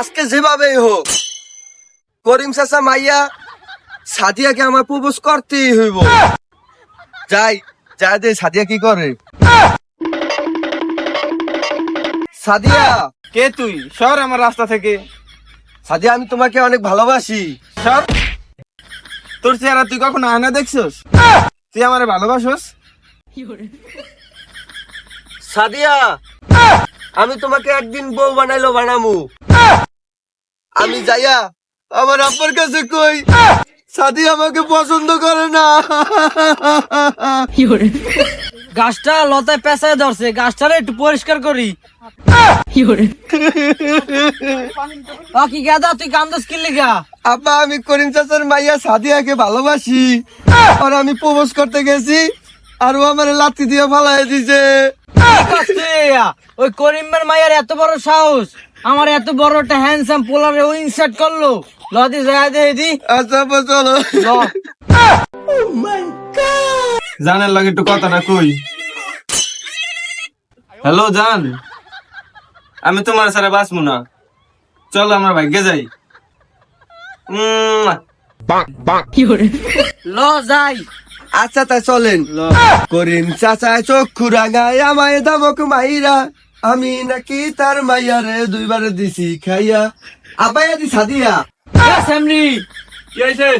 আজকে যেভাবেই হোক করিম চাচা মাইয়া সাদিয়াকে আমার প্রপোজ করতেই হইব। যাই যাই দে সাদিয়া কি করে। সাদিয়া, কে তুই? সর আমার রাস্তা থেকে। সাদিয়া আমি তোমাকে অনেক ভালোবাসি। সর। তোর চেহারা তুই কখনো আয়না দেখছস? তুই আমারে ভালোবাসস? সাদিয়া, আমি তোমাকে একদিন বউ বানাইলো বানামু। আমি যাইয়া আমার আব্বার কাছে কই সাদিয়া আমাকে পছন্দ করে না। গাছটা লতায় পেঁচায় ধরছে, গাছটারে একটু পরিষ্কার করি। কি গাদা তুই কান্দস কি লিগা? আব্বা আমি করিম চাচার মাইয়া সাদিয়াকে ভালোবাসি, আর আমি প্রপোজ করতে গেছি আর ও আমার লাথি দিয়ে ফালাই দিছে। ওই করিমের মায়ের এত বড় সাহস, আমার এত বড় একটা হ্যান্ডসাম পোলারে ও ইনসার্ট করলো। লদি জায়গা দিয়ে দি। আচ্ছা আব্বা চলো। জানের লাগে একটু কথাটা কই। হ্যালো জান, আমি তোমার সাথে বাঁচবো না, চলো আমরা ভাগ্যে যাই। ল যাই। আচ্ছা তাই চলেন। করিম চাচায় চক্ষু রাঙায় আমায় দামক মাইরা, আমি নাকি তার মাইয়ারে দুইবার দিছি খাইয়া। আব্বাইয়া দি সাদিয়া। স্যামরি, কি হয়েছে?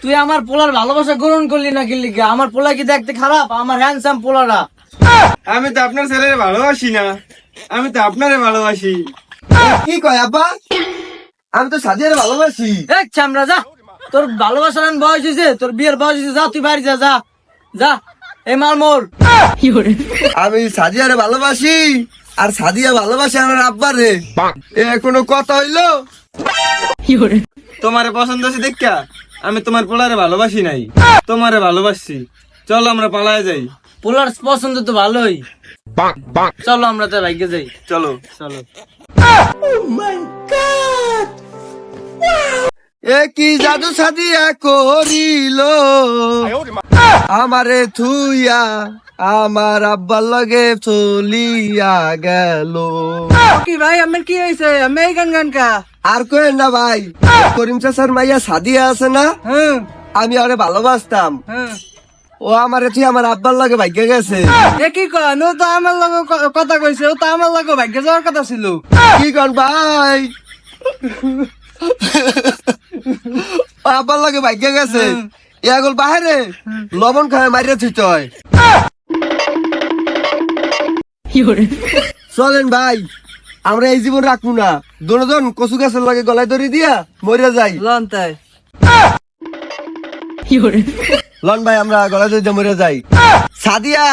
তুই আমার পোলার ভালোবাসা গ্রহণ করলি না কি লিগা? আমার পোলা কি দেখতে খারাপ? আমার হ্যান্ডসাম পোলারা। আমি তো আপনার ছেলের ভালোবাসি না, আমি তো আপনারে ভালোবাসি। কি কয় আব্বা? আমি তো সাদিয়ারে ভালোবাসি। এক চামড়া যা, তোর ভালোবাসার আমি বয়স হয়েছে, তোর বিয়ের বয়স হয়েছে, যা তুই বাড়ি যা। যা যা, এই মাল মোর। আমি সাদিয়ারে ভালোবাসি আর সাদিয়া ভালোবাসে আমার আব্বারে। এ কোনো কথা হইলো? তোমারে পছন্দ আছে দেখা আমি তোমার পোলারে ভালোবাসি নাই, তোমারে ভালোবাসছি। চলো আমরা পালায় যাই। পোলার পছন্দ তো ভালোই, চলো আমরা তো ভাগ্যে যাই। চলো। চলো। এ কি জাদু সাদিয়া করিল আমারে থুইয়া আমার আব্বার লগে চলিয়া গেল। কি ভাই আমার কি হয়েছে? আমি এই গান কা। আর কই না ভাই, করিম চাচার মাইয়া সাদিয়া আছে না, আমি আরে ভালোবাসতাম। ও আমারে তুই আমার আব্বার লগে ভাগ্যে গেছে। কি কন? ও তো আমার লগে কথা কইছে, ও তো আমার লগে ভাগ্যে যাওয়ার কথা ছিল। কি কর ভাই, আব্বার লগে ভাগ্যে গেছে। এগুল বাহিরে লবণ খায় মারিয়া থুইতে হয়। চলেন ভাই, আমরা এই জীবন রাখবো না, দুজন কচু গাছের লগে গলায় দড়ি দিয়া মরে যাই। লন তাই। লন ভাই আমরা গলায় দড়ি দিয়ে মরে যাই। সাদিয়া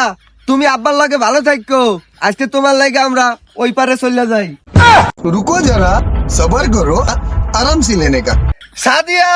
তুমি আব্বার লগে ভালো থাকো, আজকে তোমার লাগে আমরা ওই পারে চলে যাই। रुको जरा, सबर करो, आराम से लेने का। সাদিয়া।